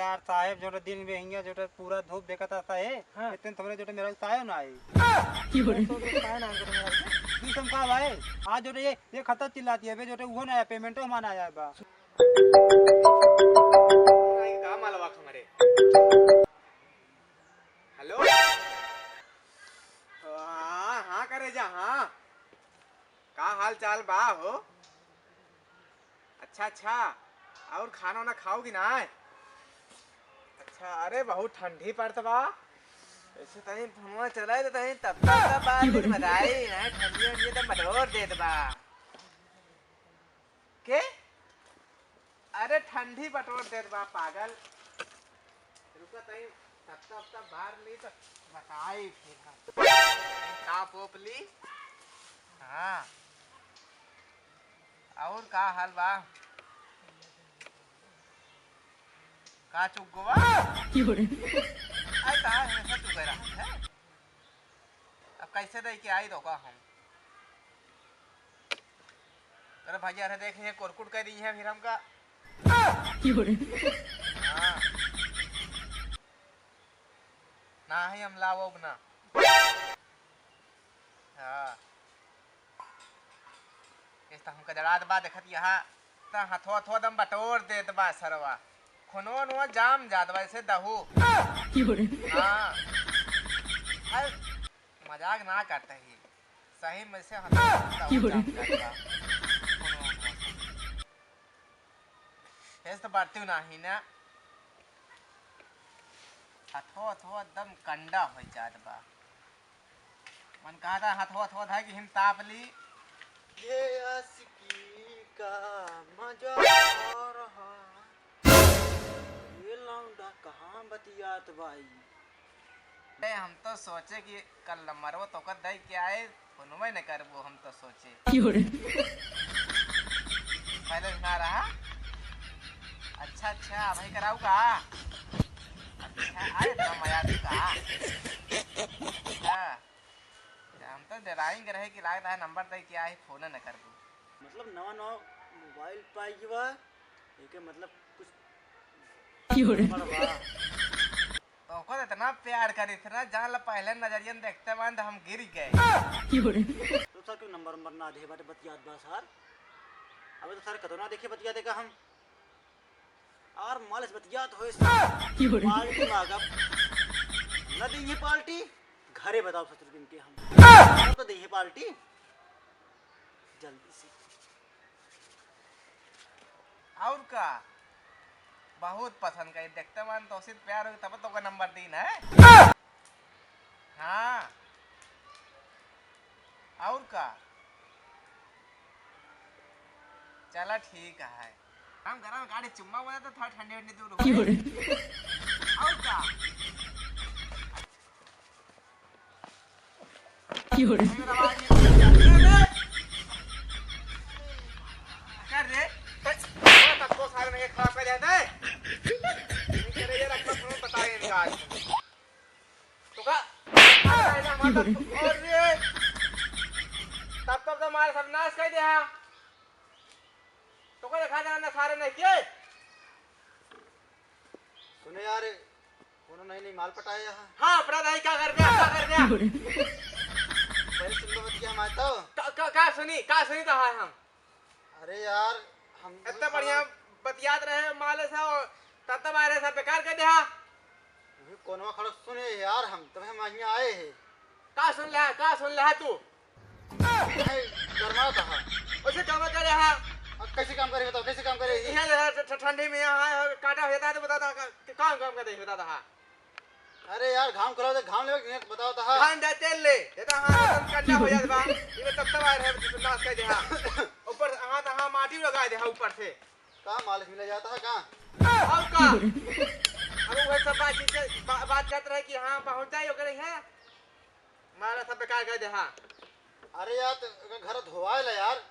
यार साहेब जो दिन में हिंगे जो पूरा धूप देखा था साहेब हाँ। इतने तुमने जो मेरा साहेब ना आई तो काय नाम कर तुम्हारा तू तुम का भाई आज जो ये खतर चिल्लाती है बे जो वो ना आया पेमेंट तो हमारा आया बा आई का मालवा खमरे हेलो हाँ हाँ करे जा हाँ का हाल चाल बा हो अच्छा अच्छा और खाना वाना खाओगी ना अच्छा अरे बहुत ठंडी पड़त बा ऐसे तनी धुआं चला तो तनी तब तक बात नहीं बताई ना ठंडी ठंडी तो मटोर देत बा के अरे ठंडी बटोर देत बा पागल रुका तनी तब बाहर ली तो बताई फिर का पोपली हाँ और का हाल बा का चुक गोवा आई कहा हमेशा चुक रहा है अब कैसे दे के आई दोगा हम अरे भैया अरे देख ये कोरकुट कर दी है फिर हमका हाँ ना ही हम लावो ना हाँ इस हमका जरात बा देखत यहाँ ता हथो हथो दम बटोर देत बा सरवा खुनो नुआ जाम जात बा ऐसे दहू हाँ अरे मजाक ना करते ही सही में से हथो दहू जाम जात बा ऐसे तो बढ़ती नहीं ना हथो हथो एकदम कंडा हो जात बा मन कहा था हथो हथो था कि हिम ताप ली ये आशिकी का मजा आ रहा ये लौंडा कहाँ बतियात भाई अरे हम तो सोचे कि कल मरवो तो कर दई के आए फोनवे न करबो हम तो सोचे पहले ना रहा अच्छा अच्छा भाई कराऊ का अच्छा आए तो मजा का हम तो डराइंग रहे कि लागत है नंबर दे के आए फोन न करबो मतलब नवा नवा मोबाइल पाई बा एके मतलब कुछ तो को इतना प्यार करी थी ना जहाँ पहले नजरियन देखते बाद हम गिर गए तो सर क्यों नंबर नंबर ना दे बाटे बतियात बा सर अबे तो सर कतो ना देखे बतिया देगा हम और मालस बतियात होए पार्टी मांगा न देंगे पार्टी घरे बताओ ससुर दिन के हम तो देंगे पार्टी जल्दी से और का बहुत पसंद कर देखते मान तो सिर्फ प्यार हो तब तो का नंबर दिन है हाँ और का चला ठीक है हम गरम गाड़ी चुम्मा हुआ तो थोड़ा ठंडी ठंडी दूर हो और का कर रे तब तो सारे में खराब कर जाता है करे ये रखना फोन बता रहे इनका आज तो का और ये तब तो मार सब नाश कर दिया तो को देखा जाना सारे नहीं किए सुने यार कोनो नहीं माल पटाया यहाँ हाँ अपराध है क्या कर दिया पहले सुन लो बतिया हम आए तो का सुनी तो है हम अरे यार हम इतना बढ़िया बतियात रहे माले से और तब आए सब बेकार कर दिया कोनवा खड़ा सुने यार हम तब हम यहाँ आए हैं का सुन ले तू गरमा कहा उसे काम कर रहा कैसे काम करे बताओ कैसे काम करे यहाँ ठंडी में यहाँ काटा हो जाता है तो बता काम कर दे बता था अरे यार घाम करो तो घाम ले बताओ तो घाम दे तेल ले देता हां कंडा हो जात बा ये तब आए रहे नाश कर दे हां ऊपर हां माटी लगा दे ऊपर से कहां मालिश मिल जाता है कहां और का अब वो सब बात करते रहे कि हां पहुंच जाए ओकरे है मारा सब बेकार कर दे हां अरे यार तो घर धोवाए ला यार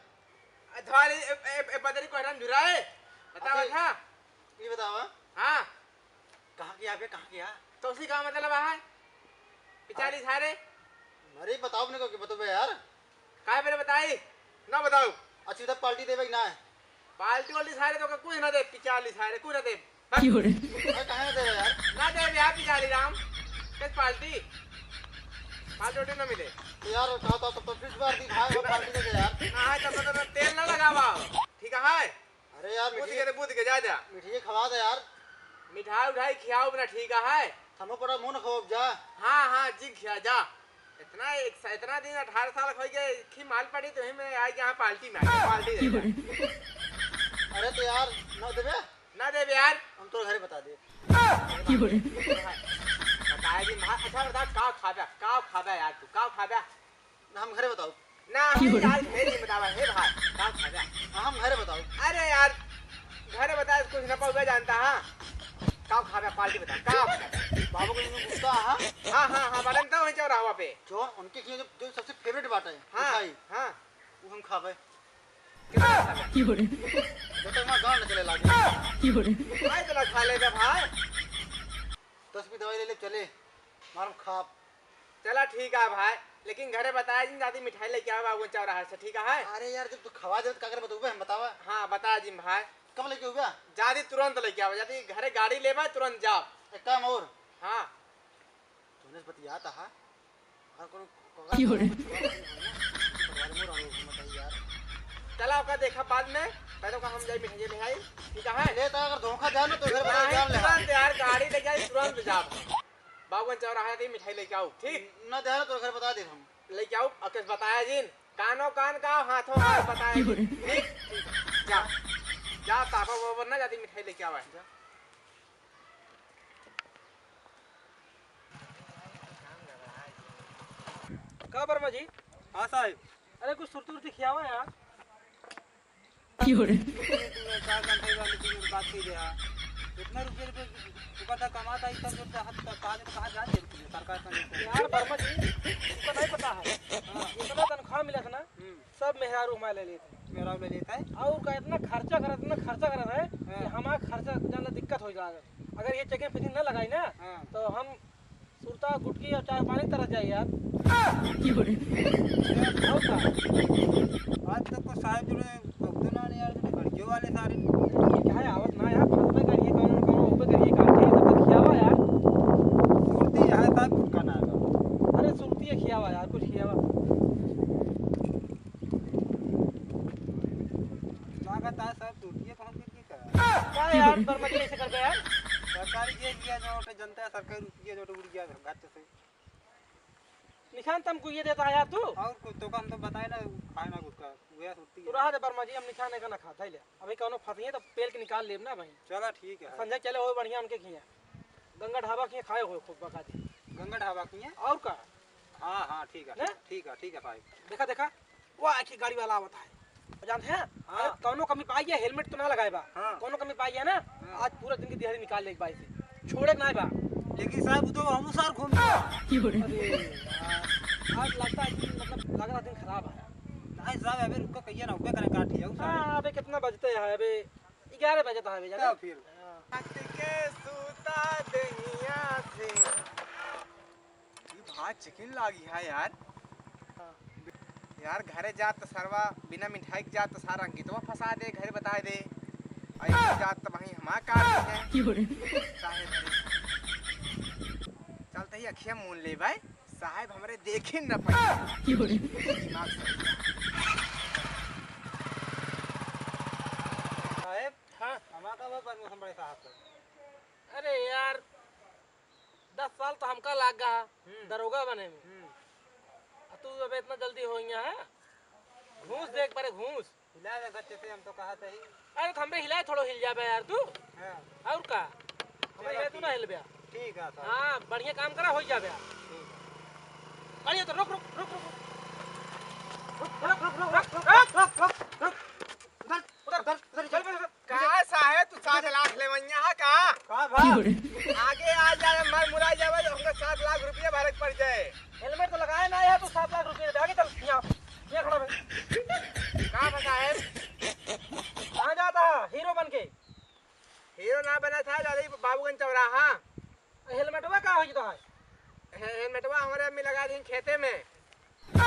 धवाली बदरी को हराम जुराए बताओ था ये बताओ हां कहां की आप कहां की तो उसी का मतलब है पिछाली सारे अरे बताओ अपने को कि बताओ यार काय मेरे बताई ना बताओ अच्छी तरह पार्टी देवे ना है पार्टी वाली सारे तो कुछ ना दे पिछाली सारे कुछ ना दे कहां पार्टी पार्टी ना मिले यार कहा था तो फिर बार दी भाई हम पार्टी देंगे यार। ना है तब तो तेल ना लगावा ठीक है। अरे यार बूद के जा जा मिठाई खवा दे यार। मिठाई उठाई खियाओ ना ठीक है। हमो पड़ा मुंह न खवाब जा। हाँ हाँ जी खिया जा। इतना दिन 18 साल हो गए खी माल पड़ी तो ही मैं आई यहाँ पार्टी में पार्टी दे। अरे तो यार ना देबे ना दे यार हम तो घरे बता दे। बताया जी अच्छा बता का खाबा यार तू का खाबा ना हम घरे बताओ ना हम यार नहीं बतावा हे भाई का खाबा हम घरे बताओ। अरे यार घरे बता कुछ ना पाऊंगा जानता हां का खाबा पार्टी बता का बाबू को पूछता हां हां बनता वहीं चौराहा पे जो उनके जो सबसे फेवरेट बात है हां मिठाई हां वो हम खावे कितना खाबा जब तक मैं गांव न चले लागे भाई तो खा लेगा भाई 10 भी दवाई ले चले मालूम खाप। चला ठीक है भाई लेकिन घरे बताया जी दादी मिठाई लेके आवा वो चौराहा से ठीक है। अरे यार जब तू खवा दे तो का करे बताओ हम बतावा। हां बता जी भाई कब लेके होगा जादी तुरंत लेके आवा जादी घरे गाड़ी लेबा तुरंत जा। एक काम और हां तूने बतियाता है और कौन यार चला ओका देखा बाद में पहले का हम जाई मिठाई ले आई ठीक है। ले तो अगर धोखा जानो तो घर बता नहीं, जान ले तुरंत यार गाड़ी ले जाए तुरंत जा बाबू चौराहा की मिठाई लेके आओ ठीक ना ध्यान तो घर बता दे हम लेके आओ अकेस बताया जिन कानो कान का हाथों हाथ बताया ठीक जा जा तापा वो ना जाती मिठाई लेके आवा जा। का वर्मा जी। हाँ साहब। अरे कुछ सुरती खियावा यार। 4 घंटे बात की दे यार इतना रुपये ऊपर तक कमाता है तब तो हाथ तक कहाँ जा सरकार का यार वर्मा जी उसका नहीं पता है इतना तनख्वाह मिला था ना सब मेहरारू हमारे ले लेते मेहरारू ले लेता है और का इतना खर्चा करा है कि हमारा खर्चा जाना दिक्कत हो जाएगा अगर ये चेकिंग फिटिंग न लगाई ना तो हम सुरता गुटकी और चाय पानी तरह जाए यार। आज तक को साहब जो भक्तों ने यार गड़ियों वाले सारे क्या है आवत ना यार फसले करिए कौन ऊपर करिए काटे तब तक खियावा यार सुरती है साहब का ना अरे सुरती है खियावा यार कुछ खियावा लागत है सब सुरती है कौन की क्या यार वर्मा जी ऐसे कर गया यार सरकारी ये किया जो जनता सरकारी रुपया जो उड़ गया गाछ से निशान तुमको ये देता है यार तू और कुछ तो हम तो बताए ना खाए ना कुछ का हुआ सुरती तू रहा दे वर्मा जी हम निशान का ना खाता ले अभी कोनो फसिए तो पेल के निकाल लेब ना भाई। चला ठीक है संजय चले हो बढ़िया उनके खिया गंगा ढाबा खिया खाए हो खूब बका दे गंगा ढाबा खिया और का हां ठीक है भाई देखा वो आखी गाड़ी वाला आवत है जानते हैं कोनो कमी पाई है हेलमेट तो ना लगाए बा कोनो कमी पाई है ना आज पूरा दिन की दिहाड़ी निकाल ले बाई से छोड़े ना बा लेकिन साहब तो हम सार घूम आज लगता है कि मतलब लग रहा दिन खराब है नहीं साहब अबे रुको कहिए ना ऊपर करे काट लिया हां अबे कितना बजते है अबे 11 बजे तो है जाने फिर के सूता दहिया से ये भात चिकन लागी है यार घरे जात तो सरवा बिना मिठाई के जात तो सारा अंकितवा फंसा दे घरे बता दे ऐसे जात तो वहीं हमारा काट है चलते ही अखियां मून ले भाई साहब हमरे देखे न पाए साहब हां हमारा वो परमिशन बड़े साहब अरे यार 10 साल तो हमका लाग गया दरोगा बने में तू अब इतना जल्दी हो गया है घूस देख परे घूस हिला दे गच्चे से हम तो कहा था ही अरे हमरे हिलाए थोड़ो हिल जाबे यार तू हां और का हमरे हिलाए तू ना हिल बे ठीक है हां बढ़िया काम करा हो जाबे ठीक है गाड़ी तो रुक उधर कहा साहब तू 7 लाख ले वन्या का भाई आगे आ जाए मर मुरा जावे हमको 7 लाख रुपया भरक पड़ जाए हेलमेट तो लगाया ना यार तू 7 लाख रुपए आगे चल यहाँ खड़ा भाई कहाँ फंसा है कहाँ जाता है हीरो बन के हीरो ना बना था दादी बाबूगंज चौराहा हेलमेटवा कहाँ हो जाता है हेलमेटवा हमारे अम्मी लगा दी खेते में तो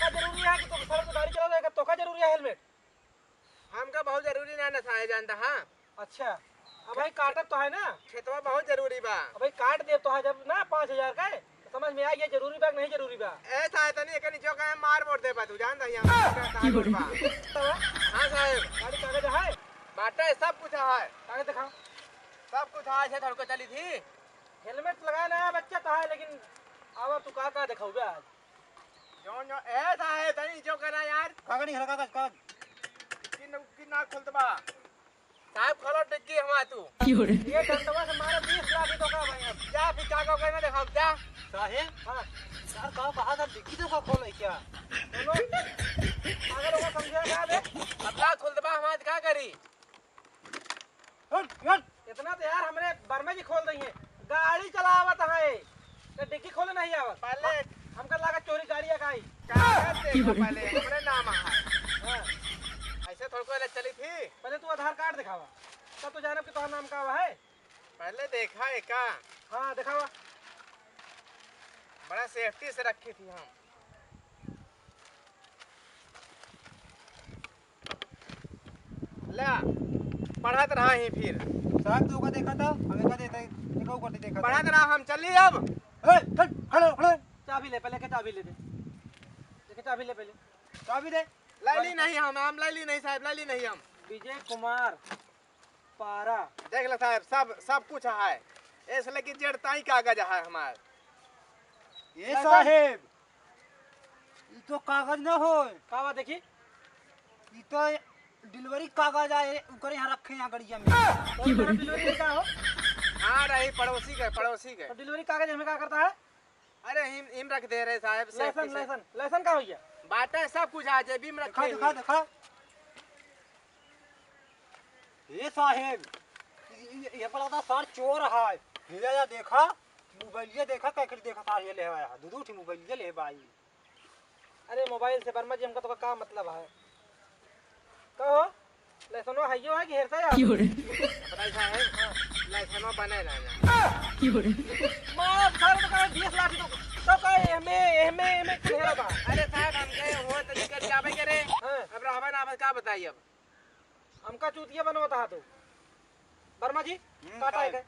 जरूरी है कि तुम सड़क पे गाड़ी चला जाएगा तो का जरूरी है हेलमेट हमका बहुत जरूरी ना था जानता हाँ अच्छा अब भाई काटब तो है ना, खेतवा बहुत जरूरी बा। अब भाई काट दे तो है जब ना 5000 का है, तो समझ में आ गया जरूरी बा कि नहीं जरूरी बा। ऐसा है तनी एकनी जो कहे मार मोड़ दे बा तू जान दही हम बा। हां साहब गाड़ी कागज है, बाटे सब कुछ है, कागज दिखाओ। सब कुछ है। थोड़ को चली थी हेलमेट लगाया ना बच्चा तो है, लेकिन आवा तू का दिखाऊ बे आज। जो जो ऐसा है तनी जो करा यार कागज नहीं कागज कागज कि ना खुलतबा साहब खोलो डिग्गी हमा तू ये डंडवा से मारे 20 लाख तो का भाई। अब जा फिर का को कहना देखा जा साहेब हां यार कहा था डिग्गी तो का खोल है क्या? बोलो अगर वो समझा ना बे, अल्लाह खुलतबा हम आज का करी। हट हट इतना तो यार हमरे बर्मे जी खोल रही है, गाड़ी चलावत है तो डिग्गी खोले नहीं आवत। पहले हमका लगा चोरी गाड़िया का ही। कागज देखो पहले हमरे नाम है। हां ऐसे थोड़ को चली थी पहले तू आधार कार्ड दिखावा, तब तो जानब कि तुम्हारा नाम का हुआ है। पहले देखा है का हाँ दिखावा। बड़ा सेफ्टी से रखी थी हम। ला पढ़त रहा ही फिर साहब तू का देखा था हमें का देता देखो करते देखा पढ़त रहा हम चली अब। ए हट खड़ो खड़ो चाबी ले, पहले के चाबी ले दे, देखे चाबी ले पहले। चाबी दे। लैली नहीं हम लैली नहीं साहब लैली नहीं हम। विजय कुमार पारा। देख लो साहब सब कुछ है, इसलिए कि जड़ता ही कागज है हमारे। ये साहेब ये तो कागज ना हो, का बात देखी, ये तो डिलीवरी कागज आए ऊपर यहाँ रखे यहाँ गड़िया में। तो डिलीवरी का हो हाँ रही पड़ोसी के तो डिलीवरी कागज हमें क्या करता है? अरे हिम रख दे रहे साहब लाइसेंस लाइसेंस लाइसेंस का हो गया? बाटे सब कुछ आ जेबी में दिखा रखे दिखा दिखा। ये साहेब ये पड़ा था सार चोर है। ये देखा मोबाइल देखा कैसे देखा सार ये ले आया दूध उठी मोबाइल ले भाई। अरे मोबाइल से वर्मा जी हमका तो का मतलब है, कहो लाइसेंस है यो है कि हेरता है? बताइए साहब लाइसेंस बने रहना। मां सर तो कहे 20 लाख तो कहे हमें हेरा बा। अरे साहब हम गए हो तो दिक्कत जाबे करे। हां अब रहबा ना का बताइए अब हमका चूतिया बनवाता है तू वर्मा जी। काटा है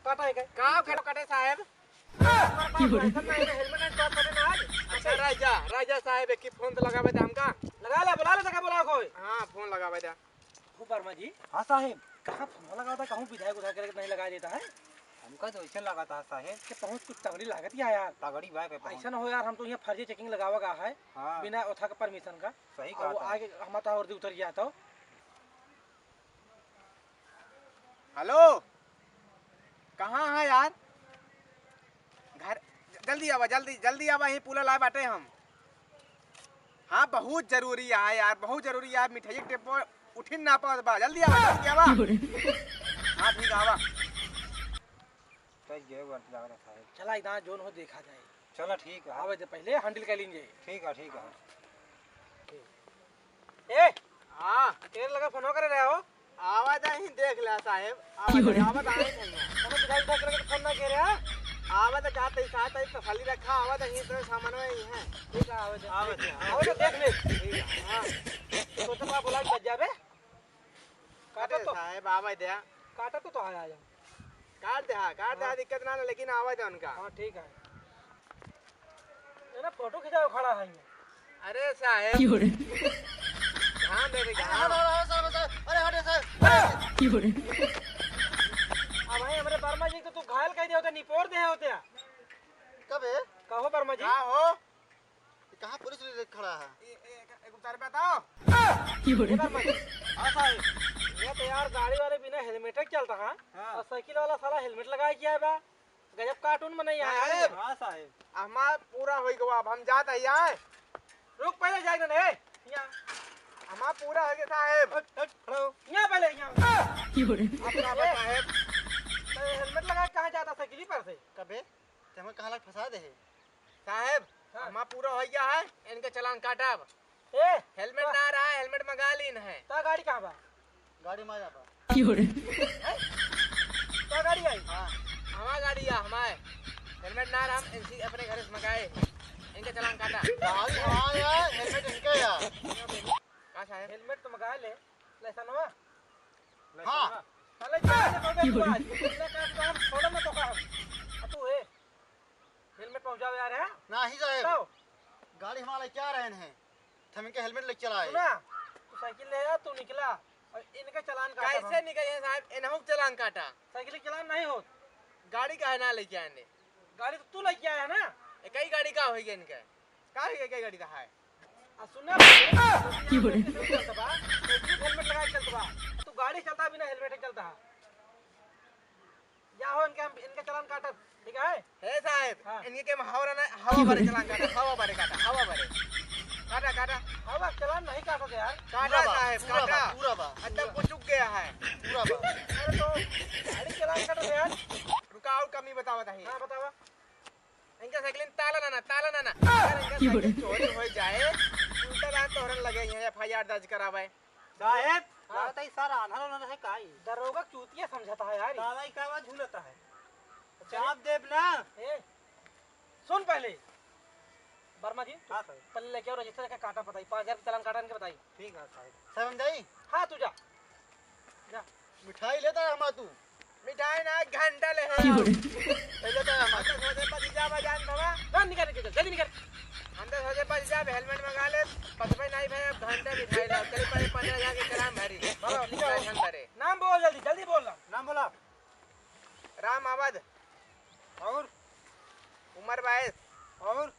का खड़ो कटे साहब। हेलमेट एंड टॉप कटे ना आज। अच्छा राजा साहब एक फोन तो लगावे दे हमका। लगा ले, बुला ले तक बुला कोई। हां फोन लगावे दे। खूब वर्मा जी हाँ साहेब कहां फोन लगाता, कहूं विधायक उठा करके नहीं लगा देता है हमका तो ऐसे लगा था साहेब कि पहुंच कुछ तगड़ी लागत ही है यार। तगड़ी बाइक है ऐसा ना हो यार, हम तो यहाँ फर्जी चेकिंग लगावा गा है हाँ बिना उठा के परमिशन का। सही और वो कहा था। आगे हम तो और उतर गया तो। हेलो कहाँ है यार? घर जल्दी आवा यहीं पुला लाए बाटे हम। हाँ बहुत जरूरी है यार, बहुत जरूरी है। मिठाई टेपो उठिन ना पाओ बा जल्दी आवा हाँ ठीक आवा। तो ये बात लग रहा साहेब। चला इधर जोन हो देखा जाए। चलो ठीक है। आवे दे पहले हैंडल कर लेंगे। ठीक है ठीक है। ए हाँ तेल लगा फोन करे रहे हो, आवाज ही देख ले साहेब। आवाज आए नहीं हम विधायक उठा करके फोन ना कह रहा। आवाज कहते साथ ही तसल्ली रखा। आवाज ही तो सामान में ही है। ठीक है आवे दे आवाज तो देख ले। हां तो तो बोला बच जाबे। काटा काटे तो साहेब आवाज दे। काटा तो आ जा। काट दे दिक्कत ना लेकिन आवाज दे उनका। हां ठीक है। ये ना फोटो खिंचाओ खड़ा है ये। अरे साहेब ध्यान दे अरे हटे सर। अब भाई हमारे वर्मा जी तो तू घायल कह दे होते निपोर दे होते। कब है कहो वर्मा जी क्या हो? कहाँ पुलिस खड़ा है? एक उतार बताओ। वर्मा जी हां साहब ये तो यार गाड़ी वाले बिना हेलमेट के चलता है और साइकिल वाला साला हेलमेट लगाए किया है बा। गजब कार्टून में नहीं आया है। हाँ साहेब हमारा पूरा हो गया। अब हम जाते हैं यहाँ। रुक पहले जाएगा ना ए यहां हमारा पूरा हो गया साहेब। खड़ो यहां पहले यहां। अपना साहेब तो हेलमेट लगा के कहां जाता साइकिल पर से? कबे तुम्हें कहाँ लग फंसा दे साहेब। हमारा पूरा हो गया है। इनके चालान काटा। अब ए हेलमेट ना रहा है, हेलमेट मंगा लीन है। ता गाड़ी कहां बा? गाड़ी में जा पा। ता गाड़ी आई हाँ हमारा गाड़ी है हमारे। हेलमेट ना रहा हम इनसी अपने घर से मंगाए। इनके चालान काटा। हेलमेट इनके यार कहाँ साहेब? हेलमेट तो मंगा ले लाइसेंस हुआ। हाँ चले जा बे तू आज बिना काट काम छोड़ मत तो का तू है हेलमेट पहुंचाओ यार है ना ही साहब बताओ गाड़ी हमारे क्या रहन है हम इनके हेलमेट लेके चला सुना तू साइकिल ले आ तू निकला और इनका चालान काटा कैसे निकले साहब इनहु चलान काटा साइकिल के चालान नहीं हो गाड़ी का है ना लेके आने गाड़ी तो तू लेके आया ना कई गाड़ी का होई इनके का है कई गाड़ी का है सुना हेलमेट लगा के चलता बा तू गाड़ी चलता बिना हेलमेट चलता है या हो इनके चालान काटा ठीक है हे साहब हाँ। इनके के हवा भरे चलान काटा हवा भरे काटा काटा हवा चालान नहीं काटोगे यार काटा साहब काटा पूरा बा अंदर कुछ चुक गया है पूरा बा अरे तो गाड़ी चालान काटोगे यार रुका और कमी बताओ बताइए हाँ बतावा इनका साइकिल ताला ना अगर इनका साइकिल चोरी हो जाए उल्टा रात तोरन लगे यहाँ एफआईआर दर्ज करावे साहब लगता है सारा आंधर होना है काई दरोगा चूतिया समझाता है यार दादा का आवाज झूलता है चाप देव ना ए सुन पहले वर्मा जी हां सर पहले लेके आओ रजिस्टर का काटा बताई 5000 का चालान काटा इनके बताई ठीक है साहब समझाई हाँ तू जा जा मिठाई लेता है हमा तू मिठाई ना घंटा ले लेता है हमा सोचे पतिजा बजान बाबा जा निकाल के जल्दी निकाल अंदर सोचे पतिजा हेलमेट मंगा ले पतपे नहीं भाई घंटा मिठाई लाओ चल पहले 15000 के चलान भरी बोलो, लिखो। लिखो भरे नाम बोल जल्दी जल्दी बोल रहा नाम बोला राम आबाद और उम्र 22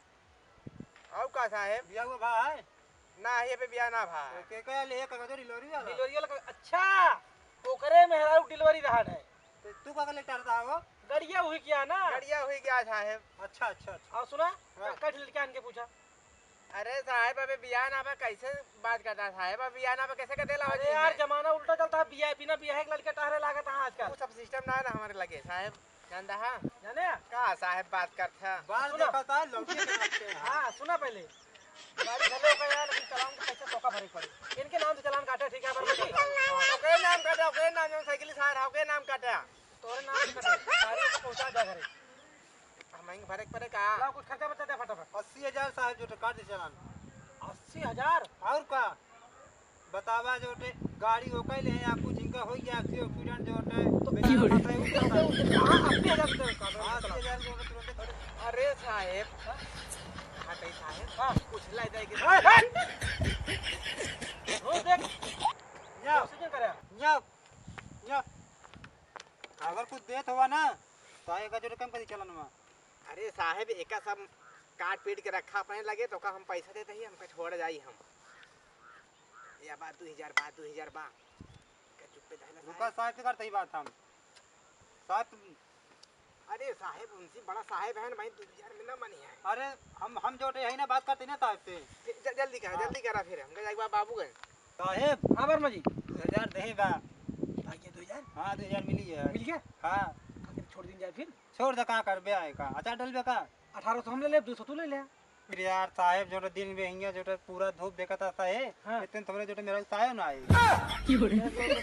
और का साहब बिया हुआ भाई ना ये पे बिया ना भाई के का ले का जो डिलीवरी वाला डिलीवरी वाला अच्छा ओकरे में हराऊ डिलीवरी रहा है तो तू का लेटर था वो गड़िया हुई क्या ना बढ़िया हुई क्या साहब अच्छा अच्छा अच्छा और सुना हाँ। कट लड़के आन के पूछा अरे साहब अबे बिया ना पे कैसे बात करता है साहब अब बिया ना पे कैसे कहते लाओ अरे यार जमाना उल्टा चलता है बिया बिना बिया है लड़के टहरे लागत है आजकल वो सब सिस्टम ना है ना हमारे लगे साहब जानता है जाने का साहब बात करता बाल सुनो। देखा था लौकी के लगते हैं हाँ सुना पहले गाड़ी भले होगा यार लेकिन चालान का पैसा टोका भरे पड़े इनके नाम से चालान काटे ठीक है बरबर जी ओके नाम काटा ओके नाम साइकिल सार ओके नाम काटा तोरे नाम से कटे गाड़ी को पहुंचा दे घरे हमें भरे पड़े का लाओ कुछ खर्चा बता दे फटाफट 80000 साहब जो काट दे चलान 80000 और का बतावा जो टे गाड़ी हो कई ले या कुछ इनका हो गया एक्सीडेंट जो टे तो बेचारा फंसा है उसका हाँ 80000 रुपये का 80000 जो तुरंत खड़े अरे साहब हाँ कहीं साहब हाँ कुछ ला जाएगी रोज देख या ऑक्सीजन करे या अगर कुछ देत हुआ ना तो आएगा जो कम कर चलन में अरे साहब एका सब काट पीट के रखा अपने लगे तो का हम पैसा देते ही हमको छोड़ जाई हम या बात 2000 बा का चुप पे रहना रुका साहब से करते ही बात हम साहब अरे साहब उनसे बड़ा साहब है ना भाई 2000 में ना मनी है अरे हम जो टे यही ना बात करते ना साहब से जल्दी करा फिर हम जाएगा बाबू गए साहब हाँ वर्मा जी 2000 देगा भाई 2000 हाँ 2000 मिली है मिल गया हाँ छोड़ दिन जाए फिर छोड़ दे कहाँ कर बे आएगा अच्छा डल बे का 1800 हम ले ले 200 तू ले ले फिर यार साहब जो दिन में हिंगे जो पूरा धूप देखा था साहब हाँ। इतने तुमने जो मेरा साहब ना आए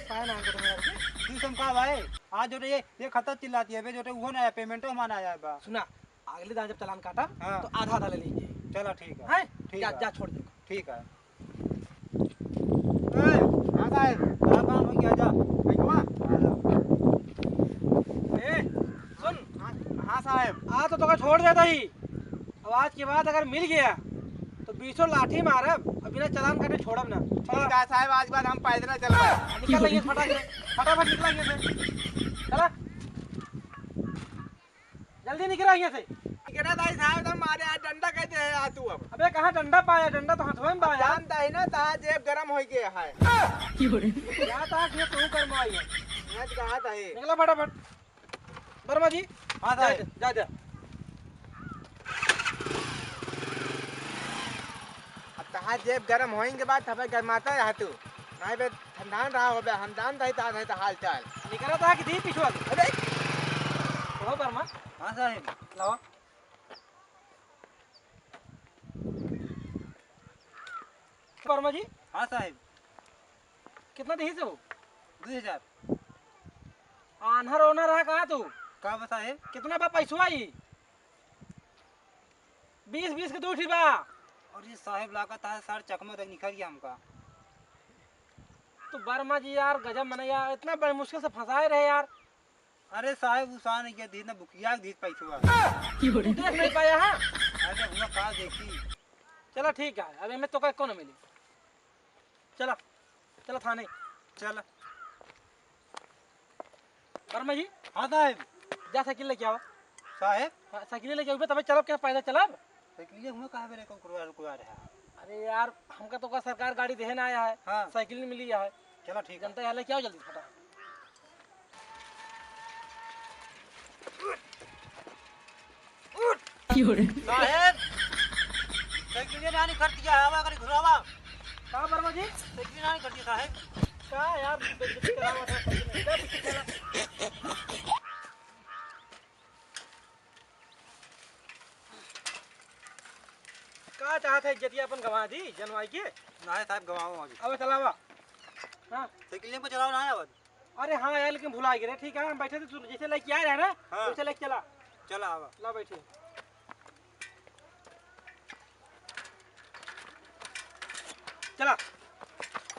तू सम का भाई आज जो ये खतर चिल्लाती है बे जो वो ना आया पेमेंट तो हमारा आया बा सुना अगले दिन जब चालान काटा हाँ। तो आधा आधा ले लीजिए चलो ठीक है हैं ठीक जा है। जा छोड़ दो ठीक है हाँ साहब बड़ा काम हो गया जा ए सुन हाँ साहब आ तो छोड़ देता ही अब आज के बाद अगर मिल गया तो 20 लाठी मारब और बिना चालान काटे छोड़ब ना ठीक है साहब आज बाद हम पैदल चल रहे निकल लगे फटाफट निकला यहाँ से चला जल्दी निकला यहाँ से कहना था साहब हम मारे आज डंडा कहते हैं आ तू अब अबे कहाँ डंडा पाया डंडा तो हाथों में पाया जानता है ना ता जेब गरम हो गया है क्या था कि तू कर माई है आज कहा था ये निकला फटाफट वर्मा जी हाँ जा साहब जा जा अब तहा जेब गरम होएंगे बाद तबे गरमाता है तू नहीं बे ठंडा रहा हो बे हम जानता है ता नहीं ता हाल चाल निकला था कि दी पिछवा के अबे हो वर्मा हाँ साहब लाओ वर्मा जी हाँ साहब कितना दी से हो 2000 आन्हर ओनर रहा कहाँ तू का बता है कितना बा पैसवा आई 20 के 2 उठी बा और ये साहब लागत है सर चकमा तक निकल गया हमका तो वर्मा जी यार गजब मना यार इतना बड़े मुश्किल से फंसाए रहे यार अरे साहब उसा नहीं किया दी ना बुकिया दी पैसा तू देख नहीं पाया है? अरे हुआ का देखी चलो ठीक है, अबे मैं तो का कौन मिली। चला चला थाने। चल वर्मा जी हाँ साहब जा साइकिल लेके आओ। साहब हाँ, साइकिल लेके आओ तब चलब क्या पैदल चलब। साइकिल हुआ कहाँ मेरे को रुकवा रहा है। अरे यार हमका तो का सरकार गाड़ी देने आया है, हाँ। साइकिल नहीं मिली है। चलो ठीक है जनता यहाँ लेके आओ जल्दी फटा। साहेब साइकिल ने नहीं कर दिया हवा कर घुरावा कहाँ वर्मा जी? साइकिल नहीं कर दिया साहेब कहाँ यार बेइज्जती करा हुआ था साइकिल ने। जा पीछे चला। कहाँ चाहते इज्जतिया अपन गवा दी जनवाई के। ना साहब गवाओ अभी अब चलावा। हाँ साइकिल को चलाओ ना है अब अरे हाँ यार लेकिन भुला गए ठीक है, हम बैठे थे तू जैसे लेके आए रहे ना हाँ। वैसे लेके चला। चला आवा ला बैठे। चला।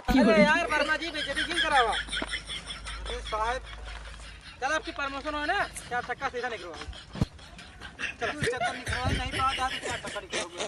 अरे यार वर्मा जी बेइज्जती क्यों करा हुआ। अरे साहब चल आपकी प्रमोशन हो ना, चार चक्का सीधा निकलवा। चक्कर निकलवा नहीं पाता तो क्या चक्कर निकलोगे